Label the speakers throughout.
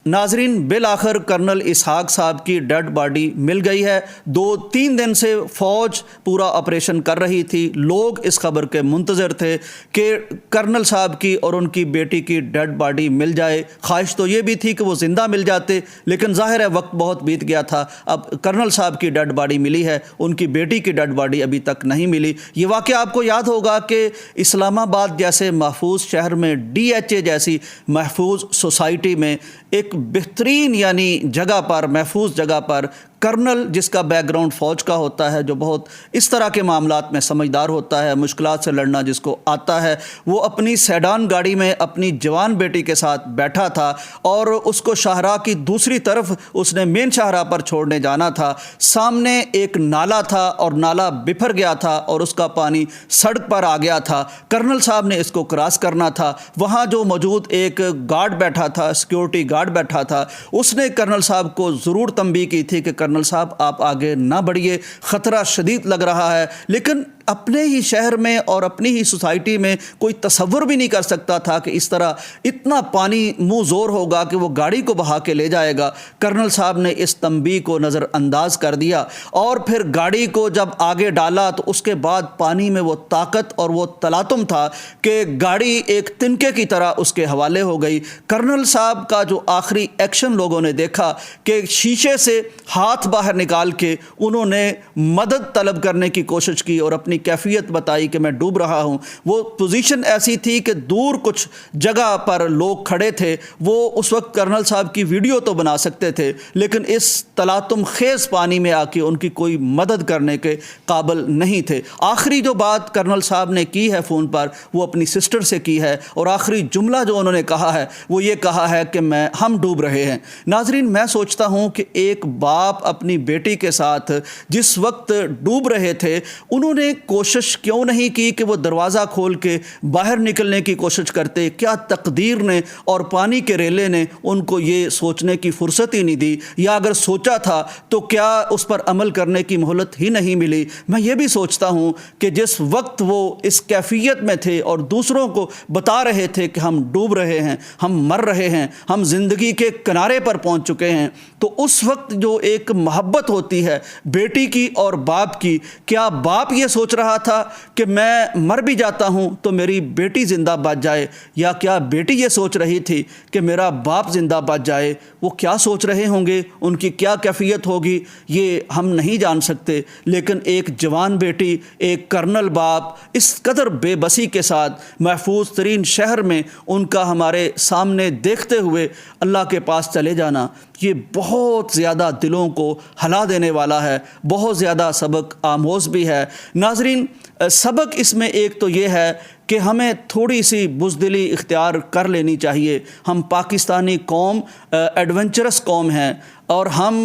Speaker 1: ناظرین، بالآخر کرنل اسحاق صاحب کی ڈیڈ باڈی مل گئی ہے۔ 2-3 دن سے فوج پورا آپریشن کر رہی تھی، لوگ اس خبر کے منتظر تھے کہ کرنل صاحب کی اور ان کی بیٹی کی ڈیڈ باڈی مل جائے۔ خواہش تو یہ بھی تھی کہ وہ زندہ مل جاتے، لیکن ظاہر ہے وقت بہت بیت گیا تھا۔ اب کرنل صاحب کی ڈیڈ باڈی ملی ہے، ان کی بیٹی کی ڈیڈ باڈی ابھی تک نہیں ملی۔ یہ واقعہ آپ کو یاد ہوگا کہ اسلام آباد جیسے محفوظ شہر میں DHA جیسی محفوظ سوسائٹی میں ایک بہترین جگہ پر، محفوظ جگہ پر، کرنل جس کا بیک گراؤنڈ فوج کا ہوتا ہے، جو بہت اس طرح کے معاملات میں سمجھدار ہوتا ہے، مشکلات سے لڑنا جس کو آتا ہے، وہ اپنی سیڈان گاڑی میں اپنی جوان بیٹی کے ساتھ بیٹھا تھا اور اس کو شاہراہ کی دوسری طرف اس نے مین شاہراہ پر چھوڑنے جانا تھا۔ سامنے ایک نالا تھا اور نالا بپھر گیا تھا اور اس کا پانی سڑک پر آ گیا تھا۔ کرنل صاحب نے اس کو کراس کرنا تھا۔ وہاں جو موجود ایک گارڈ بیٹھا تھا، سیکیورٹی گارڈ بیٹھا تھا، اس نے کرنل صاحب کو ضرور تنبیہ کی تھی کہ کرنل صاحب آپ آگے نہ بڑھیے، خطرہ شدید لگ رہا ہے، لیکن اپنے ہی شہر میں اور اپنی ہی سوسائٹی میں کوئی تصور بھی نہیں کر سکتا تھا کہ اس طرح اتنا پانی منہ زور ہوگا کہ وہ گاڑی کو بہا کے لے جائے گا۔ کرنل صاحب نے اس تنبیہ کو نظر انداز کر دیا اور پھر گاڑی کو جب آگے ڈالا تو اس کے بعد پانی میں وہ طاقت اور وہ تلاطم تھا کہ گاڑی ایک تنکے کی طرح اس کے حوالے ہو گئی۔ کرنل صاحب کا جو آخری ایکشن لوگوں نے دیکھا کہ شیشے سے ہاتھ باہر نکال کے انہوں نے مدد طلب کرنے کی کوشش کی اور اپنی کیفیت بتائی کہ میں ڈوب رہا ہوں۔ وہ پوزیشن ایسی تھی کہ دور کچھ جگہ پر لوگ کھڑے تھے، وہ اس وقت کرنل صاحب کی ویڈیو تو بنا سکتے تھے، لیکن اس تلاطم خیز پانی میں آ کے ان کی کوئی مدد کرنے کے قابل نہیں تھے۔ آخری جو بات کرنل صاحب نے کی ہے فون پر، وہ اپنی سسٹر سے کی ہے، اور آخری جملہ جو انہوں نے کہا ہے وہ یہ کہا ہے کہ ہم ڈوب رہے ہیں۔ ناظرین، میں سوچتا ہوں کہ ایک باپ اپنی بیٹی کے ساتھ جس وقت ڈوب رہے تھے، انہوں نے کوشش کیوں نہیں کی کہ وہ دروازہ کھول کے باہر نکلنے کی کوشش کرتے؟ کیا تقدیر نے اور پانی کے ریلے نے ان کو یہ سوچنے کی فرصت ہی نہیں دی؟ یا اگر سوچا تھا تو کیا اس پر عمل کرنے کی مہلت ہی نہیں ملی؟ میں یہ بھی سوچتا ہوں کہ جس وقت وہ اس کیفیت میں تھے اور دوسروں کو بتا رہے تھے کہ ہم ڈوب رہے ہیں، ہم مر رہے ہیں، ہم زندگی کے کنارے پر پہنچ چکے ہیں، تو اس وقت جو ایک محبت ہوتی ہے بیٹی کی اور باپ کی، کیا باپ یہ سوچ رہا تھا کہ میں مر بھی جاتا ہوں تو میری بیٹی زندہ بچ جائے، یا کیا بیٹی یہ سوچ رہی تھی کہ میرا باپ زندہ بچ جائے؟ وہ کیا سوچ رہے ہوں گے، ان کی کیا کیفیت ہوگی، یہ ہم نہیں جان سکتے، لیکن ایک جوان بیٹی، ایک کرنل باپ اس قدر بے بسی کے ساتھ محفوظ ترین شہر میں ان کا ہمارے سامنے دیکھتے ہوئے اللہ کے پاس چلے جانا، یہ بہت زیادہ دلوں کو ہلا دینے والا ہے، بہت زیادہ سبق آموز بھی ہے۔ ناظرین، سبق اس میں ایک تو یہ ہے کہ ہمیں تھوڑی سی بزدلی اختیار کر لینی چاہیے۔ ہم پاکستانی قوم ایڈونچرس قوم ہیں اور ہم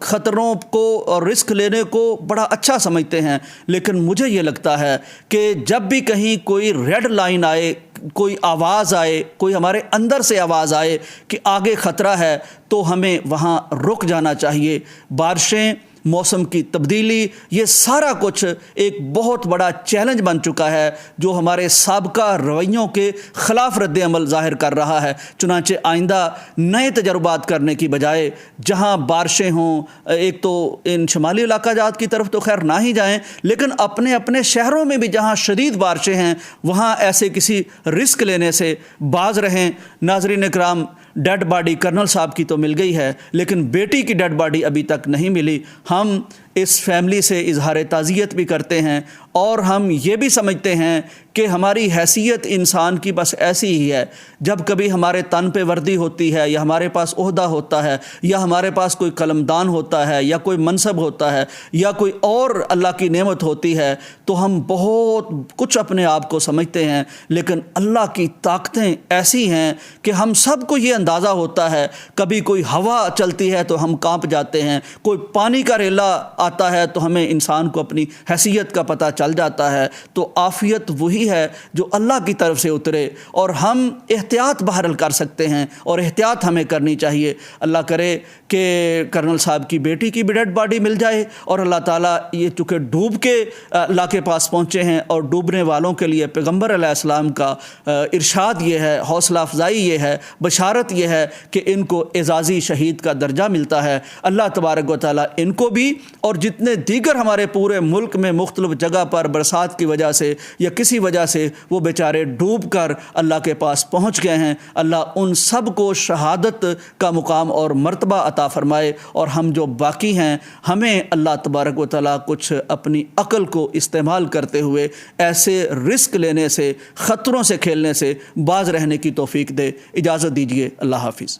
Speaker 1: خطروں کو اور رسک لینے کو بڑا اچھا سمجھتے ہیں، لیکن مجھے یہ لگتا ہے کہ جب بھی کہیں کوئی ریڈ لائن آئے، کوئی آواز آئے، کوئی ہمارے اندر سے آواز آئے کہ آگے خطرہ ہے، تو ہمیں وہاں رک جانا چاہیے۔ بارشیں، موسم کی تبدیلی، یہ سارا کچھ ایک بہت بڑا چیلنج بن چکا ہے جو ہمارے سابقہ رویوں کے خلاف رد عمل ظاہر کر رہا ہے۔ چنانچہ آئندہ نئے تجربات کرنے کی بجائے جہاں بارشیں ہوں، ایک تو ان شمالی علاقہ جات کی طرف تو خیر نہ ہی جائیں، لیکن اپنے اپنے شہروں میں بھی جہاں شدید بارشیں ہیں وہاں ایسے کسی رسک لینے سے باز رہیں۔ ناظرین اکرام، ڈیڈ باڈی کرنل صاحب کی تو مل گئی ہے، لیکن بیٹی کی ڈیڈ باڈی ابھی تک نہیں ملی۔ ہم اس فیملی سے اظہار تعزیت بھی کرتے ہیں اور ہم یہ بھی سمجھتے ہیں کہ ہماری حیثیت انسان کی بس ایسی ہی ہے، جب کبھی ہمارے تن پہ وردی ہوتی ہے یا ہمارے پاس عہدہ ہوتا ہے یا ہمارے پاس کوئی قلمدان ہوتا ہے یا کوئی منصب ہوتا ہے یا کوئی اور اللہ کی نعمت ہوتی ہے، تو ہم بہت کچھ اپنے آپ کو سمجھتے ہیں، لیکن اللہ کی طاقتیں ایسی ہیں کہ ہم سب کو یہ اندازہ ہوتا ہے، کبھی کوئی ہوا چلتی ہے تو ہم کانپ جاتے ہیں، کوئی پانی کا ریلا آتا ہے تو ہمیں انسان کو اپنی حیثیت کا پتہ چل جاتا ہے، تو عافیت وہی ہے جو اللہ کی طرف سے اترے، اور ہم احتیاط بہرحال کر سکتے ہیں اور احتیاط ہمیں کرنی چاہیے۔ اللہ کرے کہ کرنل صاحب کی بیٹی کی بھی ڈیڈ باڈی مل جائے، اور اللہ تعالیٰ یہ چونکہ ڈوب کے اللہ کے پاس پہنچے ہیں، اور ڈوبنے والوں کے لیے پیغمبر علیہ السلام کا ارشاد یہ ہے، حوصلہ افزائی یہ ہے، بشارت یہ ہے کہ ان کو اعزازی شہید کا درجہ ملتا ہے۔ اللہ تبارک و تعالیٰ ان کو بھی اور جتنے دیگر ہمارے پورے ملک میں مختلف جگہ پر برسات کی وجہ سے یا کسی وجہ سے وہ بیچارے ڈوب کر اللہ کے پاس پہنچ گئے ہیں، اللہ ان سب کو شہادت کا مقام اور مرتبہ عطا فرمائے، اور ہم جو باقی ہیں ہمیں اللہ تبارک و تعالیٰ کچھ اپنی عقل کو استعمال کرتے ہوئے ایسے رسک لینے سے، خطروں سے کھیلنے سے باز رہنے کی توفیق دے۔ اجازت دیجیے، اللہ حافظ۔